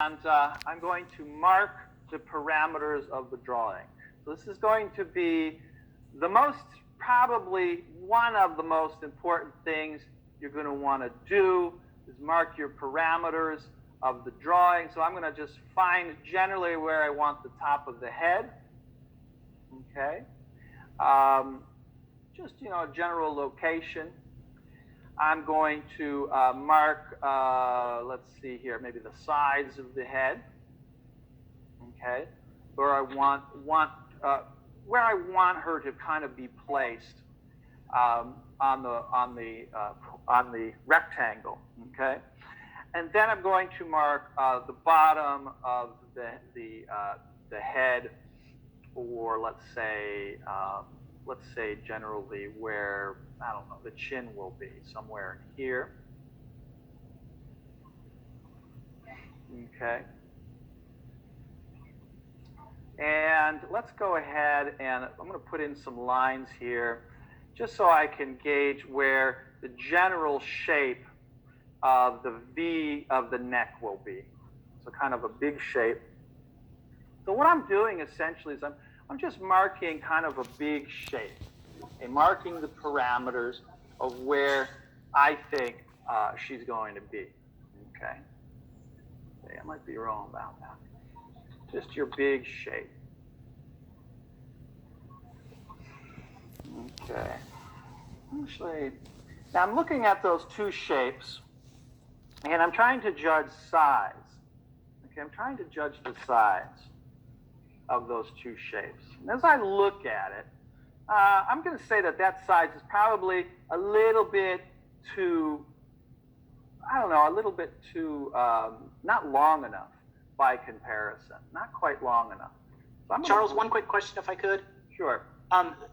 And I'm going to mark the parameters of the drawing. So this is going to be probably one of the most important things you're going to want to do is mark your parameters of the drawing. So I'm going to just find generally where I want the top of the head. Okay. Just, a general location. I'm going to mark, let's see here, maybe the sides of the head. Okay, where I want her to kind of be placed on the rectangle. Okay, and then I'm going to mark the bottom of the head, or let's say generally where, I don't know, the chin will be, somewhere in here. Okay. And let's go ahead and I'm going to put in some lines here just so I can gauge where the general shape of the V of the neck will be. So kind of a big shape. So what I'm doing essentially is I'm just marking kind of a big shape, and marking the parameters of where I think she's going to be. Okay. I might be wrong about that. Just your big shape. Okay. Actually, now I'm looking at those two shapes, and I'm trying to judge size. Okay, I'm trying to judge the size of those two shapes. And as I look at it, I'm going to say that size is probably a little bit too, not long enough by comparison. Not quite long enough. So Charles, one quick question if I could. Sure.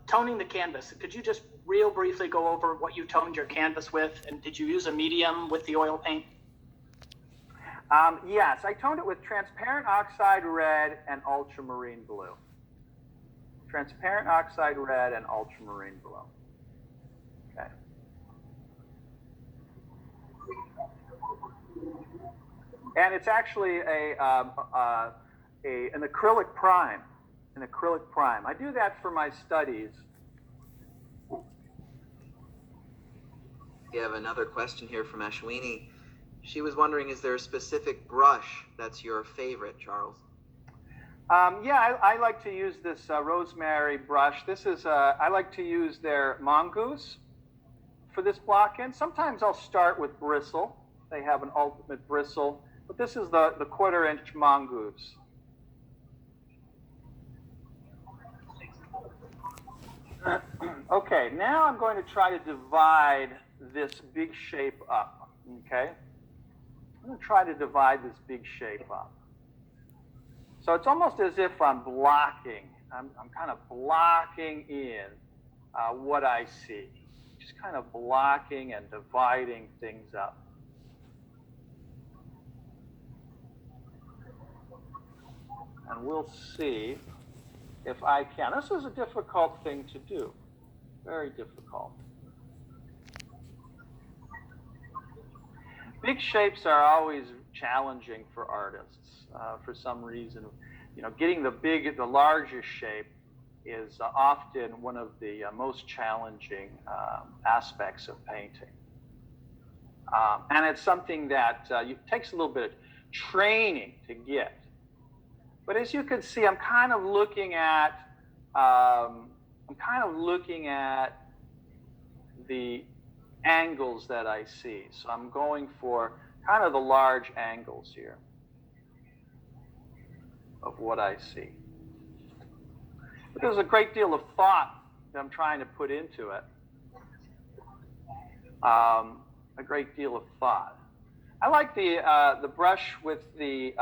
Toning the canvas, could you just real briefly go over what you toned your canvas with, and did you use a medium with the oil paint? Yes, I toned it with transparent oxide red and ultramarine blue. Transparent oxide red and ultramarine blue. Okay. And it's actually an acrylic prime. An acrylic prime. I do that for my studies. We have another question here from Ashwini. She was wondering, is there a specific brush that's your favorite, Charles? Yeah, I like to use this Rosemary brush. This is, I like to use their Mongoose for this block in. Sometimes I'll start with bristle. They have an ultimate bristle, but this is the 1/4-inch Mongoose. Okay, now I'm going to try to divide this big shape up, okay? I'm going to try to divide this big shape up. So it's almost as if I'm blocking. I'm kind of blocking in what I see. Just kind of blocking and dividing things up. And we'll see if I can. This is a difficult thing to do. Very difficult. Big shapes are always challenging for artists for some reason. Getting the largest shape is often one of the most challenging aspects of painting. And it's something that takes a little bit of training to get. But as you can see, I'm kind of looking at the angles that I see. So I'm going for kind of the large angles here of what I see. But there's a great deal of thought that I'm trying to put into it. A great deal of thought. I like the brush with the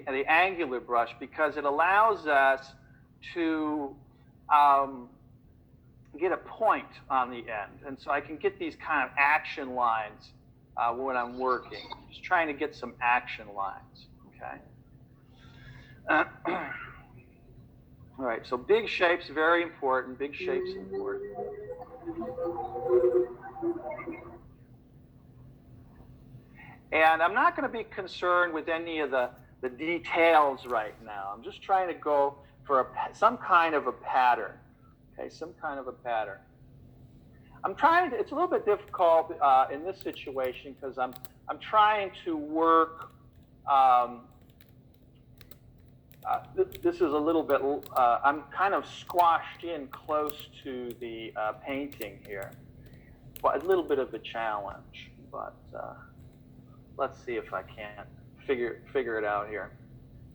the angular brush because it allows us to get a point on the end. And so I can get these kind of action lines when I'm working. Just trying to get some action lines, okay? All right, so big shapes, very important. Big shapes, important. And I'm not going to be concerned with any of the details right now. I'm just trying to go for some kind of a pattern. Okay, some kind of a pattern. It's a little bit difficult in this situation because I'm trying to work, this is a little bit, I'm kind of squashed in close to the painting here. But a little bit of a challenge, but let's see if I can't figure it out here.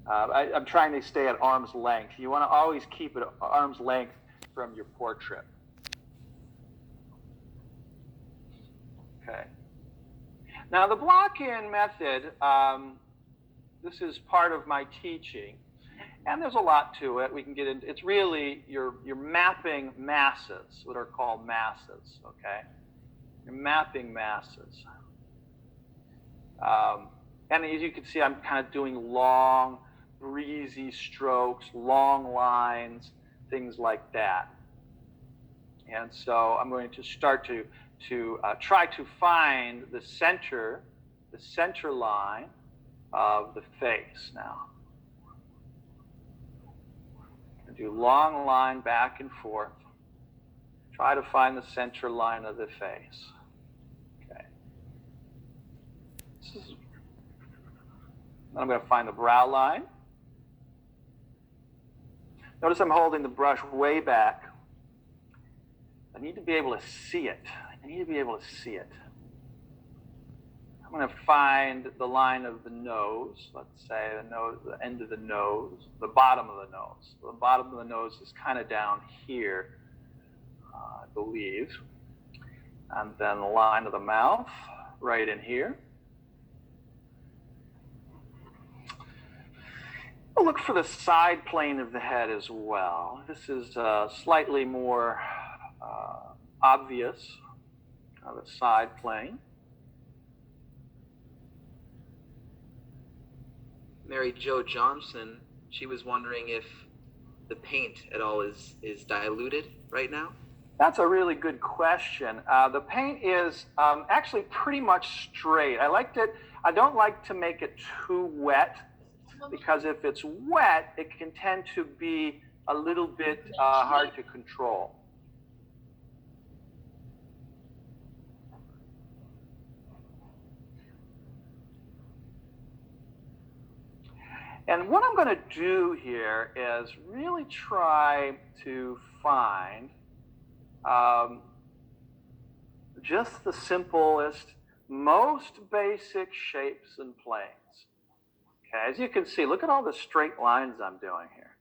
I'm trying to stay at arm's length. You want to always keep it at arm's length from your portrait. Okay. Now the block-in method, this is part of my teaching, and there's a lot to it. We can get into. It's really you're mapping masses, what are called masses. Okay. You're mapping masses. And as you can see, I'm kind of doing long, breezy strokes, long lines, things like that. And so I'm going to start to try to find the center line of the face now. I do long line back and forth. Try to find the center line of the face. Okay. I'm going to find the brow line. Notice I'm holding the brush way back. I need to be able to see it. I'm going to find the line of the nose. Let's say the end of the nose, the bottom of the nose. The bottom of the nose is kind of down here, I believe. And then the line of the mouth, right in here. We'll look for the side plane of the head as well. This is slightly more obvious of a side plane. Mary Jo Johnson, she was wondering if the paint at all is diluted right now. That's a really good question. The paint is actually pretty much straight. I don't like to make it too wet, because if it's wet, it can tend to be a little bit hard to control. And what I'm going to do here is really try to find just the simplest, most basic shapes and planes. Okay, as you can see, look at all the straight lines I'm doing here.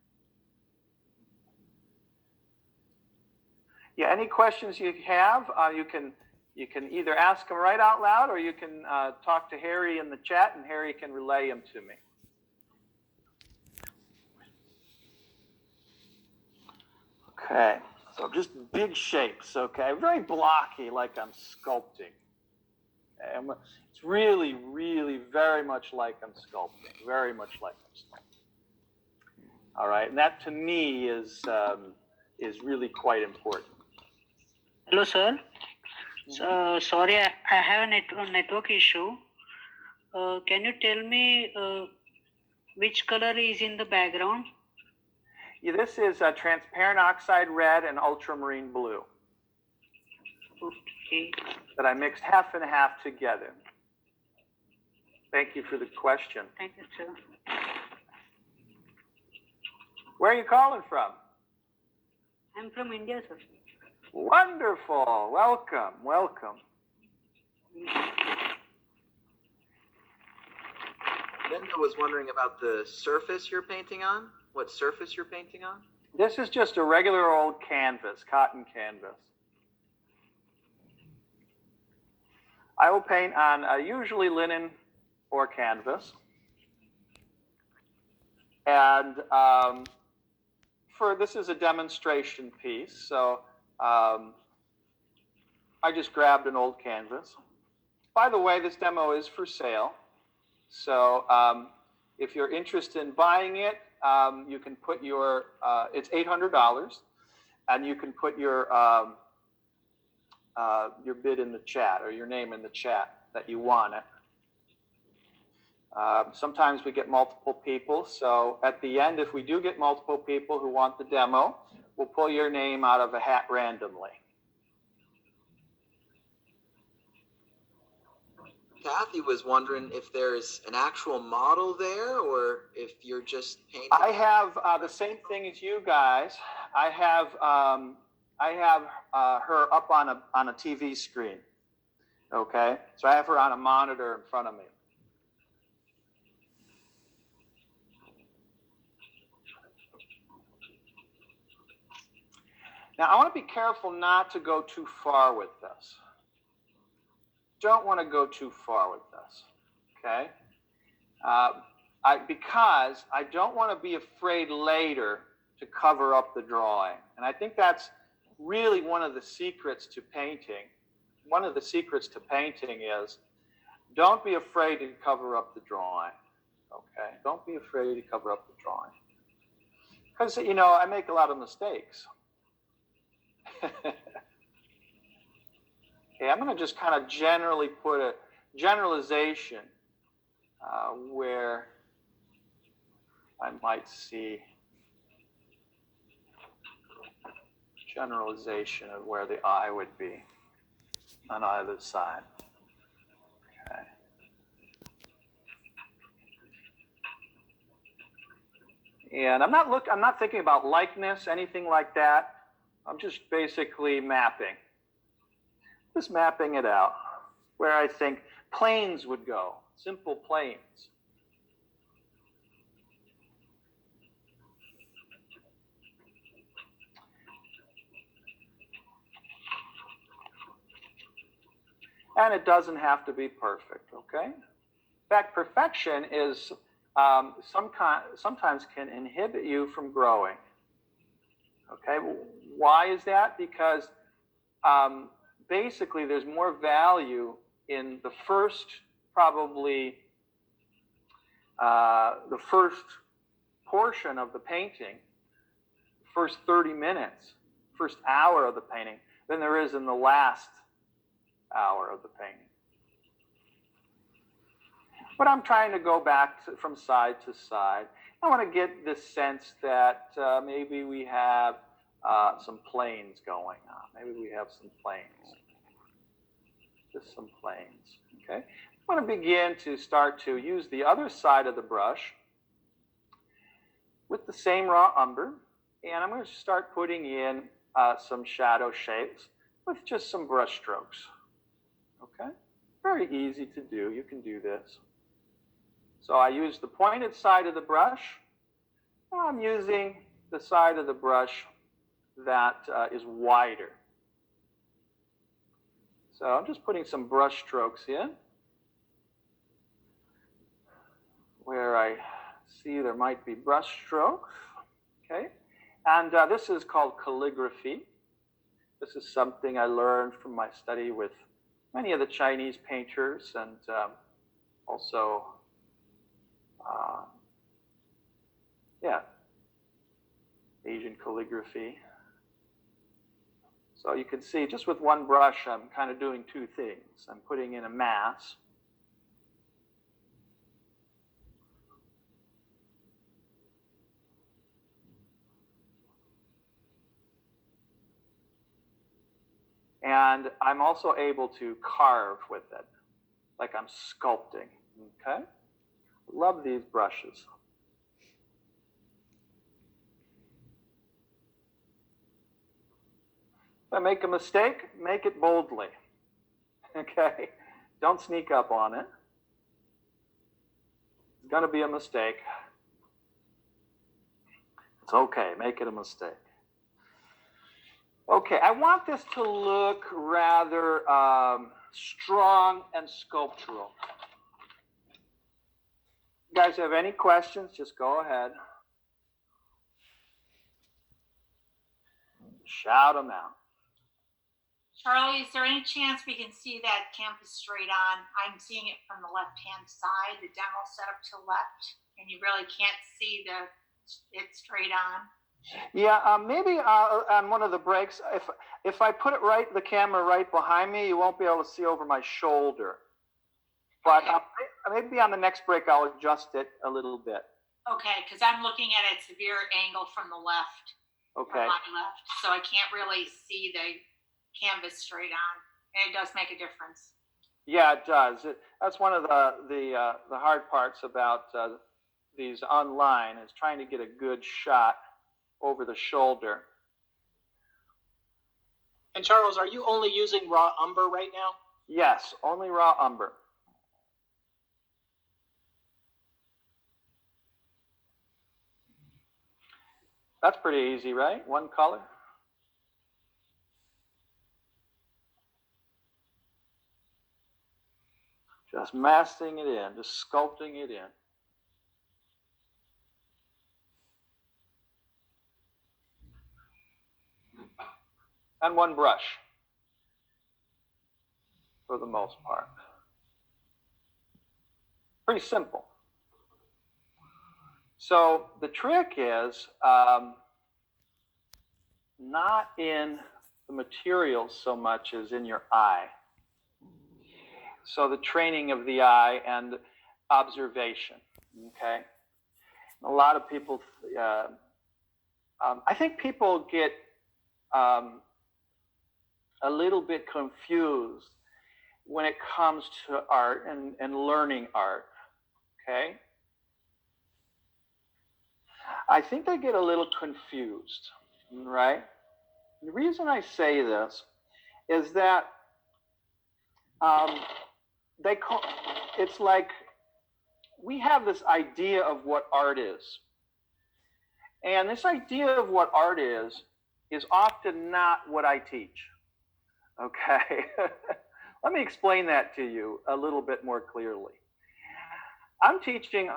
Yeah, any questions you have, you can either ask them right out loud, or you can talk to Harry in the chat, and Harry can relay them to me. Okay, so just big shapes, okay? Very blocky, like I'm sculpting. Okay? It's really, really very much like I'm sculpting, very much like I'm sculpting. All right, and that to me is really quite important. Hello, sir. So, sorry, I have a network issue. Can you tell me which color is in the background? Yeah, this is transparent oxide red and ultramarine blue. Okay. That I mixed half and half together. Thank you for the question. Thank you, sir. Where are you calling from? I'm from India, sir. Wonderful. Welcome, welcome. Linda was wondering about the surface you're painting on. What surface you're painting on? This is just a regular old canvas, cotton canvas. I will paint on usually linen or canvas. And this is a demonstration piece, so I just grabbed an old canvas. By the way, this demo is for sale. So if you're interested in buying it, you can put your, it's $800, and you can put your bid in the chat, or your name in the chat that you want it. Sometimes we get multiple people. So at the end, if we do get multiple people who want the demo, we'll pull your name out of a hat randomly. Kathy was wondering if there's an actual model there or if you're just painting. I have the same thing as you guys. I have her up on a TV screen. Okay, so I have her on a monitor in front of me. Now I want to be careful not to go too far with this. Don't want to go too far with this, okay? Because I don't want to be afraid later to cover up the drawing. And I think that's really one of the secrets to painting. One of the secrets to painting is don't be afraid to cover up the drawing, okay? Don't be afraid to cover up the drawing. Because, you know, I make a lot of mistakes. Okay, I'm going to just kind of generally put a generalization where I might see generalization of where the eye would be on either side. Okay. And I'm not thinking about likeness, anything like that. I'm just basically mapping. Just mapping it out where I think planes would go, simple planes. And it doesn't have to be perfect, okay? In fact, perfection is sometimes can inhibit you from growing. Okay, why is that? Because basically there's more value in the first, probably the first portion of the painting, first 30 minutes, first hour of the painting, than there is in the last hour of the painting. But I'm trying to go back from side to side. I want to get this sense that maybe we have some planes going on. Maybe we have some planes. Just some planes, okay? I want to begin to start to use the other side of the brush with the same raw umber, and I'm going to start putting in some shadow shapes with just some brush strokes, okay? Very easy to do. You can do this. So I use the pointed side of the brush. I'm using the side of the brush that is wider. So I'm just putting some brush strokes in where I see there might be brush strokes, okay? And this is called calligraphy. This is something I learned from my study with many of the Chinese painters and also, Asian calligraphy. So you can see just with one brush, I'm kind of doing two things. I'm putting in a mass. And I'm also able to carve with it, like I'm sculpting, okay? Love these brushes. If I make a mistake, make it boldly, okay? Don't sneak up on it. It's going to be a mistake. It's okay, make it a mistake. Okay, I want this to look rather strong and sculptural. You guys have any questions? Just go ahead. Shout them out. Charlie, is there any chance we can see that canvas straight on? I'm seeing it from the left-hand side, the demo set up to left, and you really can't see it straight on. Yeah, maybe on one of the breaks, if I put it the camera right behind me, you won't be able to see over my shoulder. But Okay. maybe on the next break, I'll adjust it a little bit. Okay, because I'm looking at a severe angle from the left, Okay. from my left, so I can't really see the canvas straight on, and it does make a difference. Yeah, it does. That's one of the hard parts about these online is trying to get a good shot over the shoulder. And Charles, are you only using raw umber right now? Yes, only raw umber. That's pretty easy, right? One color. Just massing it in, just sculpting it in. And one brush, for the most part. Pretty simple. So the trick is not in the materials so much as in your eye. So the training of the eye and observation, okay? A lot of people, I think people get a little bit confused when it comes to art and learning art, okay? I think they get a little confused, right? The reason I say this is that it's like we have this idea of what art is. And this idea of what art is often not what I teach, okay? Let me explain that to you a little bit more clearly. I'm teaching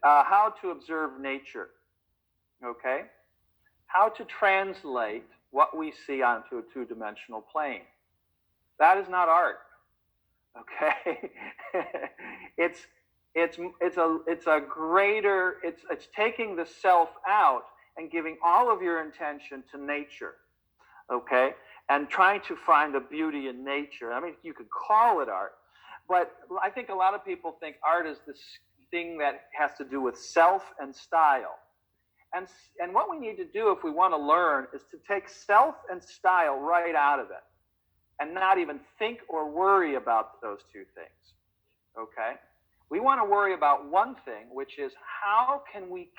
how to observe nature, okay? How to translate what we see onto a two-dimensional plane. That is not art, okay? It's taking the self out and giving all of your attention to nature, okay? And trying to find the beauty in nature. I mean, you could call it art, but I think a lot of people think art is this thing that has to do with self and style. And what we need to do if we want to learn is to take self and style right out of it and not even think or worry about those two things, okay? We want to worry about one thing, which is how can we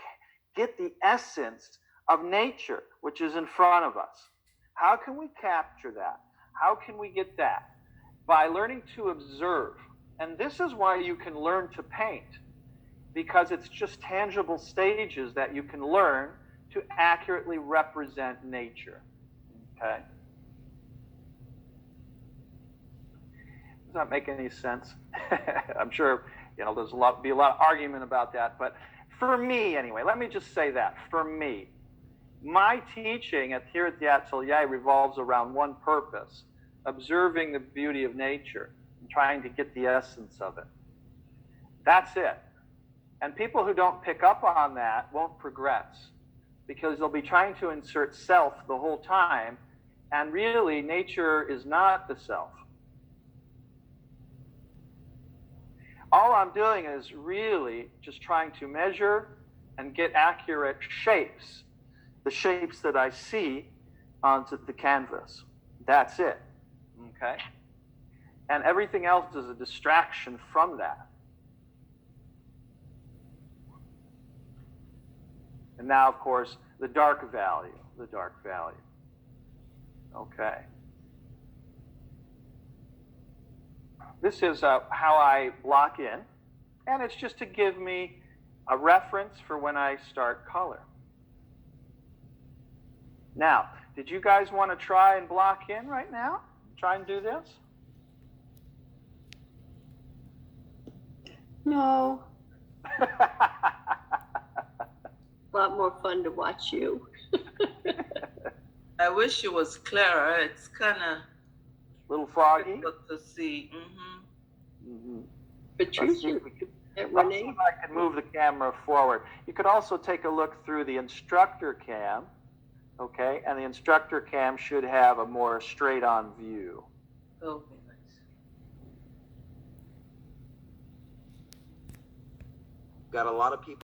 get the essence of nature, which is in front of us? How can we capture that? How can we get that? By learning to observe. And this is why you can learn to paint, because it's just tangible stages that you can learn to accurately represent nature, okay? Does that make any sense? I'm sure, there's be a lot of argument about that, but for me anyway, let me just say that, for me, my teaching here at the Atelier revolves around one purpose: observing the beauty of nature and trying to get the essence of it. That's it. And people who don't pick up on that won't progress, because they'll be trying to insert self the whole time, and really nature is not the self. All I'm doing is really just trying to measure and get accurate shapes, the shapes that I see onto the canvas. That's it, okay? And everything else is a distraction from that. And now, of course, the dark value. Okay. This is how I block in, and it's just to give me a reference for when I start color. Now, did you guys want to try and block in right now? Try and do this? No. A lot more fun to watch you. I wish it was clearer. It's kind of Little foggy. difficult to see. Patricia and Let's see Renee. if I can move the camera forward. You could also take a look through the instructor cam, okay? And the instructor cam should have a more straight-on view. Okay, nice. got a lot of people